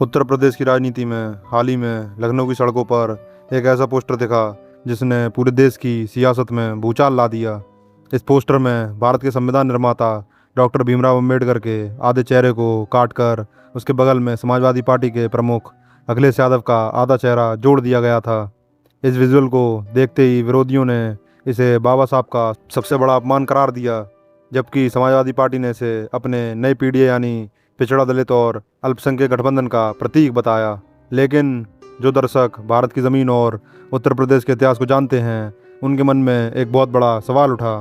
उत्तर प्रदेश की राजनीति में हाल ही में लखनऊ की सड़कों पर एक ऐसा पोस्टर दिखा जिसने पूरे देश की सियासत में भूचाल ला दिया। इस पोस्टर में भारत के संविधान निर्माता डॉक्टर भीमराव अंबेडकर के आधे चेहरे को काटकर उसके बगल में समाजवादी पार्टी के प्रमुख अखिलेश यादव का आधा चेहरा जोड़ दिया गया था। इस विजुअल को देखते ही विरोधियों ने इसे बाबा साहब का सबसे बड़ा अपमान करार दिया, जबकि समाजवादी पार्टी ने इसे अपने नई पीढ़ी यानी पिछड़ा दलित और अल्पसंख्यक गठबंधन का प्रतीक बताया। लेकिन जो दर्शक भारत की ज़मीन और उत्तर प्रदेश के इतिहास को जानते हैं, उनके मन में एक बहुत बड़ा सवाल उठा।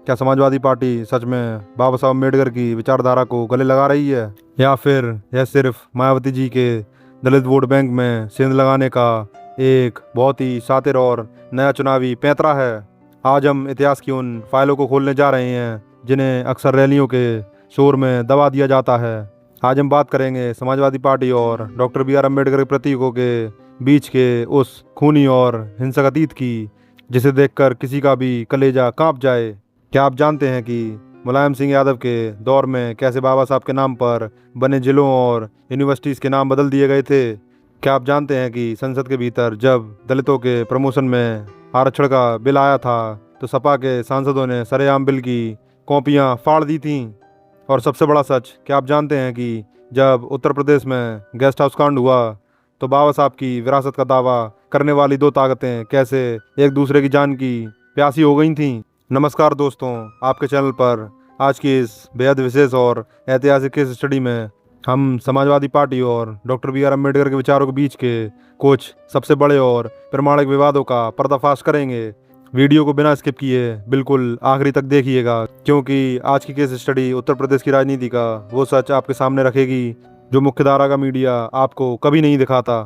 क्या समाजवादी पार्टी सच में बाबा साहब अम्बेडकर की विचारधारा को गले लगा रही है, या फिर यह सिर्फ मायावती जी के दलित वोट बैंक में सेंध लगाने का एक बहुत ही शातिर और नया चुनावी पैंतरा है? आज हम इतिहास की उन फाइलों को खोलने जा रहे हैं जिन्हें अक्सर रैलियों के शोर में दबा दिया जाता है। आज हम बात करेंगे समाजवादी पार्टी और डॉक्टर बी आर अम्बेडकर के प्रतीकों के बीच के उस खूनी और हिंसक अतीत की, जिसे देखकर किसी का भी कलेजा कांप जाए। क्या आप जानते हैं कि मुलायम सिंह यादव के दौर में कैसे बाबा साहब के नाम पर बने जिलों और यूनिवर्सिटीज़ के नाम बदल दिए गए थे? क्या आप जानते हैं कि संसद के भीतर जब दलितों के प्रमोशन में आरक्षण का बिल आया था तो सपा के सांसदों ने सरेआम बिल की कॉपियां फाड़ दी थीं? और सबसे बड़ा सच, क्या आप जानते हैं कि जब उत्तर प्रदेश में गेस्ट हाउस कांड हुआ तो बाबा साहब की विरासत का दावा करने वाली दो ताकतें कैसे एक दूसरे की जान की प्यासी हो गई थीं? नमस्कार दोस्तों, आपके चैनल पर आज की इस बेहद विशेष और ऐतिहासिक केस स्टडी में हम समाजवादी पार्टी और डॉक्टर बी आर अम्बेडकर के विचारों के बीच के कुछ सबसे बड़े और प्रमाणिक विवादों का पर्दाफाश करेंगे। वीडियो को बिना स्किप किए बिल्कुल आखिरी तक देखिएगा, क्योंकि आज की केस स्टडी उत्तर प्रदेश की राजनीति का वो सच आपके सामने रखेगी जो मुख्यधारा का मीडिया आपको कभी नहीं दिखाता।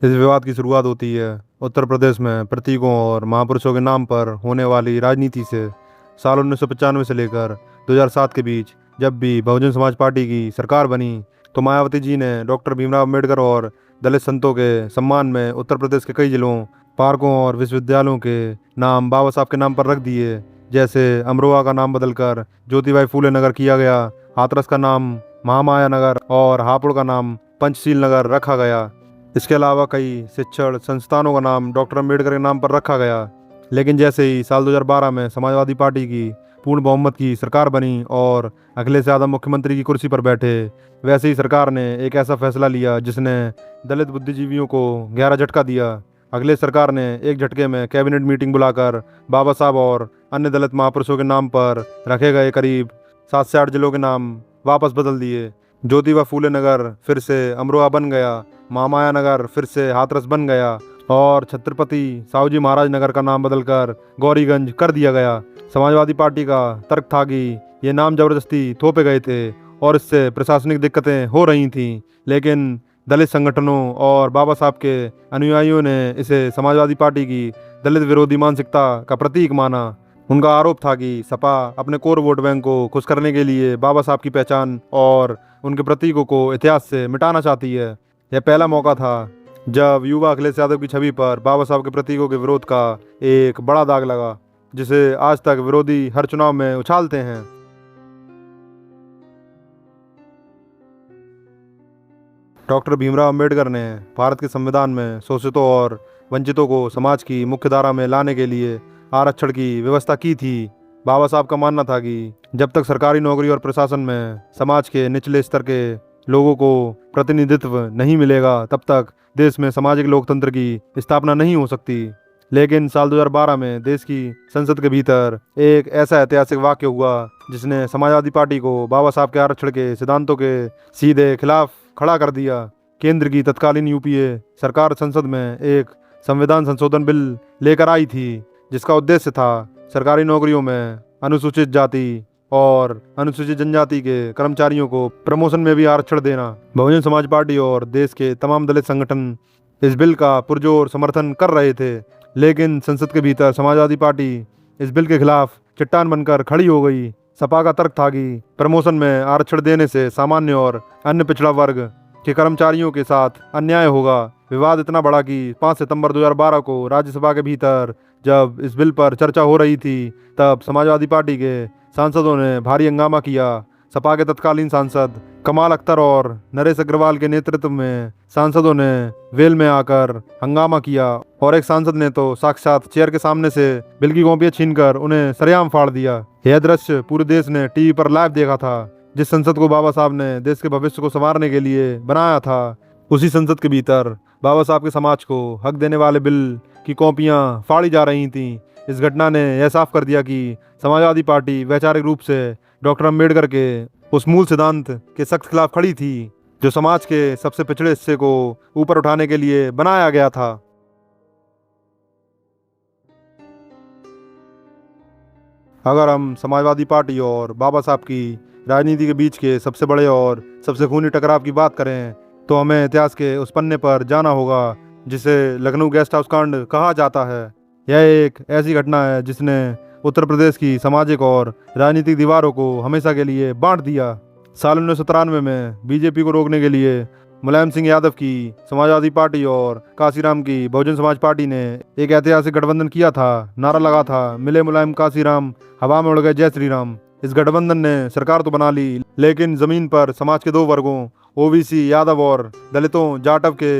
इस विवाद की शुरुआत होती है उत्तर प्रदेश में प्रतीकों और महापुरुषों के नाम पर होने वाली राजनीति से। साल 1995 से लेकर 2007 के बीच जब भी बहुजन समाज पार्टी की सरकार बनी तो मायावती जी ने डॉक्टर भीमराव अम्बेडकर और दलित संतों के सम्मान में उत्तर प्रदेश के कई जिलों, पार्कों और विश्वविद्यालयों के नाम बाबा साहब के नाम पर रख दिए। जैसे अमरोहा का नाम बदलकर ज्योतिबाई फूले नगर किया गया, हाथरस का नाम महामाया नगर और हापुड़ का नाम पंचशील नगर रखा गया। इसके अलावा कई शिक्षण संस्थानों का नाम डॉक्टर अम्बेडकर के नाम पर रखा गया। लेकिन जैसे ही साल 2012 में समाजवादी पार्टी की पूर्ण बहुमत की सरकार बनी और अखिलेश यादव मुख्यमंत्री की कुर्सी पर बैठे, वैसे ही सरकार ने एक ऐसा फैसला लिया जिसने दलित बुद्धिजीवियों को गहरा झटका दिया। अखिलेश सरकार ने एक झटके में कैबिनेट मीटिंग बुलाकर बाबा साहब और अन्य दलित महापुरुषों के नाम पर रखे गए करीब 7 से 8 जिलों के नाम वापस बदल दिए। ज्योतिबा फूले नगर फिर से अमरोहा बन गया, महामाया नगर फिर से हाथरस बन गया और छत्रपति साहूजी महाराज नगर का नाम बदलकर गौरीगंज कर दिया गया। समाजवादी पार्टी का तर्क था कि ये नाम जबरदस्ती थोपे गए थे और इससे प्रशासनिक दिक्कतें हो रही थीं, लेकिन दलित संगठनों और बाबा साहब के अनुयायियों ने इसे समाजवादी पार्टी की दलित विरोधी मानसिकता का प्रतीक माना। उनका आरोप था कि सपा अपने कोर वोट बैंक को खुश करने के लिए बाबा साहब की पहचान और उनके प्रतीकों को इतिहास से मिटाना चाहती है। यह पहला मौका था जब युवा अखिलेश यादव की छवि पर बाबा साहब के प्रतीकों के विरोध का एक बड़ा दाग लगा, जिसे आज तक विरोधी हर चुनाव में उछालते हैं। डॉक्टर भीमराव अम्बेडकर ने भारत के संविधान में शोषितों और वंचितों को समाज की मुख्य धारा में लाने के लिए आरक्षण की व्यवस्था की थी। बाबा साहब का मानना था कि जब तक सरकारी नौकरी और प्रशासन में समाज के निचले स्तर के लोगों को प्रतिनिधित्व नहीं मिलेगा, तब तक देश में सामाजिक लोकतंत्र की स्थापना नहीं हो सकती। लेकिन साल 2012 में देश की संसद के भीतर एक ऐसा ऐतिहासिक वाक्य हुआ जिसने समाजवादी पार्टी को बाबा साहब के आरक्षण के सिद्धांतों के सीधे खिलाफ खड़ा कर दिया। केंद्र की तत्कालीन यूपीए सरकार संसद में एक संविधान संशोधन बिल लेकर आई थी जिसका उद्देश्य था सरकारी नौकरियों में अनुसूचित जाति और अनुसूचित जनजाति के कर्मचारियों को प्रमोशन में भी आरक्षण देना। बहुजन समाज पार्टी और देश के तमाम दलित संगठन इस बिल का पुरजोर समर्थन कर रहे थे, लेकिन संसद के भीतर समाजवादी पार्टी इस बिल के खिलाफ चट्टान बनकर खड़ी हो गई। सपा का तर्क था कि प्रमोशन में आरक्षण देने से सामान्य और अन्य पिछड़ा वर्ग के कर्मचारियों के साथ अन्याय होगा। विवाद इतना बढ़ा कि 5 सितंबर 2012 को राज्यसभा के भीतर जब इस बिल पर चर्चा हो रही थी, तब समाजवादी पार्टी के सांसदों ने भारी हंगामा किया। सपा के तत्कालीन सांसद कमाल अख्तर और नरेश अग्रवाल के नेतृत्व में सांसदों ने वेल में आकर हंगामा किया और एक सांसद ने तो साक्षात चेयर के सामने से बिल की कॉपियां छीनकर उन्हें सरेआम फाड़ दिया। यह दृश्य पूरे देश ने टीवी पर लाइव देखा था। जिस संसद को बाबा साहब ने देश के भविष्य को संवारने के लिए बनाया था, उसी संसद के भीतर बाबा साहब के समाज को हक देने वाले बिल की कॉपियां फाड़ी जा रही थीं। इस घटना ने यह साफ कर दिया कि समाजवादी पार्टी वैचारिक रूप से डॉक्टर अम्बेडकर के उस मूल सिद्धांत के सख्त खिलाफ खड़ी थी, जो समाज के सबसे पिछड़े हिस्से को ऊपर उठाने के लिए बनाया गया था। अगर हम समाजवादी पार्टी और बाबा साहब की राजनीति के बीच के सबसे बड़े और सबसे खूनी टकराव की बात करें, तो हमें इतिहास के उस पन्ने पर जाना होगा जिसे लखनऊ गेस्ट हाउस कांड कहा जाता है। यह एक ऐसी घटना है जिसने उत्तर प्रदेश की सामाजिक और राजनीतिक दीवारों को हमेशा के लिए बांट दिया। साल 1993 में बीजेपी को रोकने के लिए मुलायम सिंह यादव की समाजवादी पार्टी और काशीराम की बहुजन समाज पार्टी ने एक ऐतिहासिक गठबंधन किया था। नारा लगा था, मिले मुलायम काशीराम, हवा में उड़ गए जय श्री राम। इस गठबंधन ने सरकार तो बना ली, लेकिन जमीन पर समाज के दो वर्गों ओबीसी यादव और दलितों जाटव के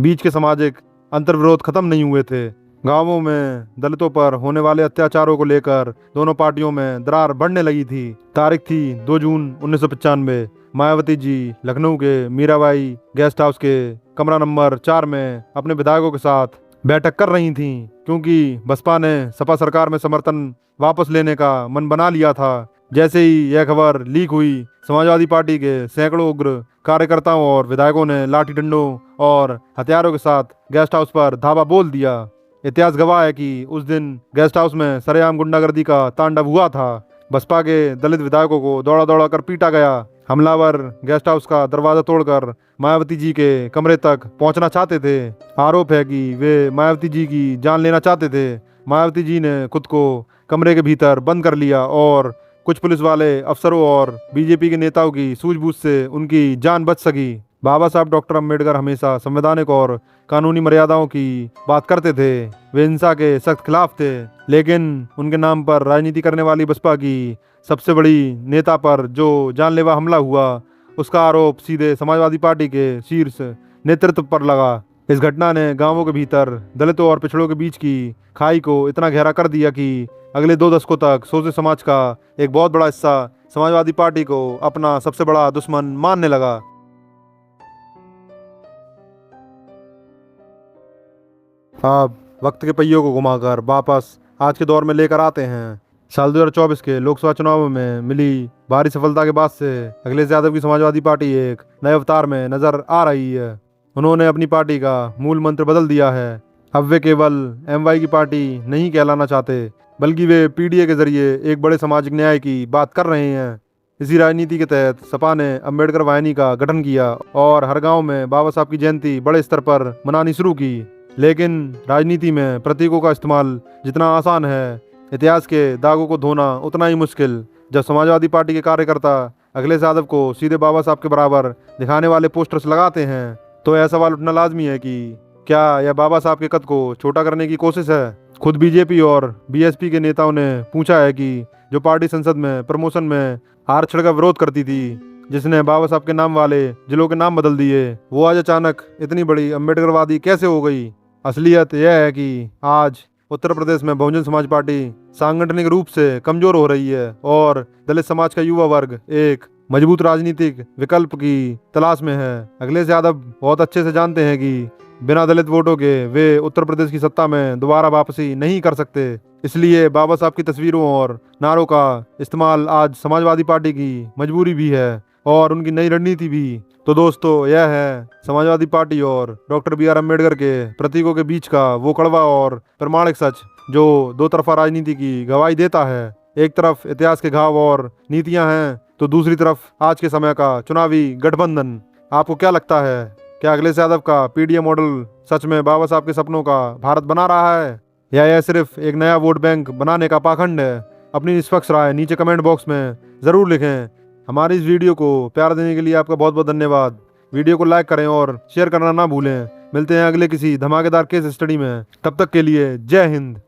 बीच के सामाजिक अंतर्विरोध खत्म नहीं हुए थे। गांवों में दलितों पर होने वाले अत्याचारों को लेकर दोनों पार्टियों में दरार बढ़ने लगी थी। तारीख थी 2 जून 1995। मायावती जी लखनऊ के मीराबाई गेस्ट हाउस के कमरा नंबर 4 में अपने विधायकों के साथ बैठक कर रही थीं, क्योंकि बसपा ने सपा सरकार में समर्थन वापस लेने का मन बना लिया था। जैसे ही यह खबर लीक हुई, समाजवादी पार्टी के सैकड़ों उग्र कार्यकर्ताओं और विधायकों ने लाठी डंडों और हथियारों के साथ गेस्ट हाउस पर धावा बोल दिया। इतिहास गवाह है कि उस दिन गेस्ट हाउस में सरेआम गुंडागर्दी का तांडव हुआ था। बसपा के दलित विधायकों को दौड़ा दौड़ा कर पीटा गया। हमलावर गेस्ट हाउस का दरवाजा तोड़कर मायावती जी के कमरे तक पहुंचना चाहते थे। आरोप है कि वे मायावती जी की जान लेना चाहते थे। मायावती जी ने खुद को कमरे के भीतर बंद कर लिया और कुछ पुलिस वाले अफसरों और बीजेपी के नेताओं की सूझबूझ से उनकी जान बच सकी। बाबा साहब डॉक्टर अम्बेडकर हमेशा संवैधानिक और कानूनी मर्यादाओं की बात करते थे। वे हिंसा के सख्त खिलाफ थे, लेकिन उनके नाम पर राजनीति करने वाली बसपा की सबसे बड़ी नेता पर जो जानलेवा हमला हुआ, उसका आरोप सीधे समाजवादी पार्टी के शीर्ष नेतृत्व पर लगा। इस घटना ने गांवों के भीतर दलितों और पिछड़ों के बीच की खाई को इतना गहरा कर दिया कि अगले 2 दशकों तक शोषित समाज का एक बहुत बड़ा हिस्सा समाजवादी पार्टी को अपना सबसे बड़ा दुश्मन मानने लगा। अब वक्त के पहियों को घुमाकर वापस आज के दौर में लेकर आते हैं। साल 2024 के लोकसभा चुनाव में मिली भारी सफलता के बाद से अखिलेश यादव की समाजवादी पार्टी एक नए अवतार में नजर आ रही है। उन्होंने अपनी पार्टी का मूल मंत्र बदल दिया है। अब वे केवल एमवाई की पार्टी नहीं कहलाना चाहते, बल्कि वे पीडीए के जरिए एक बड़े सामाजिक न्याय की बात कर रहे हैं। इसी राजनीति के तहत सपा ने अम्बेडकर वाहिनी का गठन किया और हर गांव में बाबा साहब की जयंती बड़े स्तर पर मनानी शुरू की। लेकिन राजनीति में प्रतीकों का इस्तेमाल जितना आसान है, इतिहास के दागों को धोना उतना ही मुश्किल। जब समाजवादी पार्टी के कार्यकर्ता अखिलेश यादव को सीधे बाबा साहब के बराबर दिखाने वाले पोस्टर्स लगाते हैं, तो यह सवाल उठना लाजमी है कि क्या यह बाबा साहब के कद को छोटा करने की कोशिश है। खुद बीजेपी और बीएसपी के नेताओं ने पूछा है कि जो पार्टी संसद में प्रमोशन में आरक्षण का विरोध करती थी, जिसने बाबा साहब के नाम वाले जिलों के नाम बदल दिए, वो आज अचानक इतनी बड़ी अम्बेडकरवादी कैसे हो गई। असलियत यह है कि आज उत्तर प्रदेश में बहुजन समाज पार्टी सांगठनिक रूप से कमजोर हो रही है और दलित समाज का युवा वर्ग एक मजबूत राजनीतिक विकल्प की तलाश में है। अखिलेश यादव बहुत अच्छे से जानते हैं कि बिना दलित वोटों के वे उत्तर प्रदेश की सत्ता में दोबारा वापसी नहीं कर सकते। इसलिए बाबा साहब की तस्वीरों और नारों का इस्तेमाल आज समाजवादी पार्टी की मजबूरी भी है और उनकी नई रणनीति भी। तो दोस्तों, यह है समाजवादी पार्टी और डॉक्टर BR अम्बेडकर के प्रतीकों के बीच का वो कड़वा और प्रमाणिक सच जो दो तरफा राजनीति की गवाही देता है। एक तरफ इतिहास के घाव और नीतियां हैं, तो दूसरी तरफ आज के समय का चुनावी गठबंधन। आपको क्या लगता है, क्या अखिलेश यादव का पीडीए मॉडल सच में बाबा साहब के सपनों का भारत बना रहा है, या यह सिर्फ एक नया वोट बैंक बनाने का पाखंड है? अपनी निष्पक्ष राय नीचे कमेंट बॉक्स में ज़रूर लिखें। हमारी इस वीडियो को प्यार देने के लिए आपका बहुत बहुत धन्यवाद। वीडियो को लाइक करें और शेयर करना ना भूलें। मिलते हैं अगले किसी धमाकेदार केस स्टडी में। तब तक के लिए जय हिंद।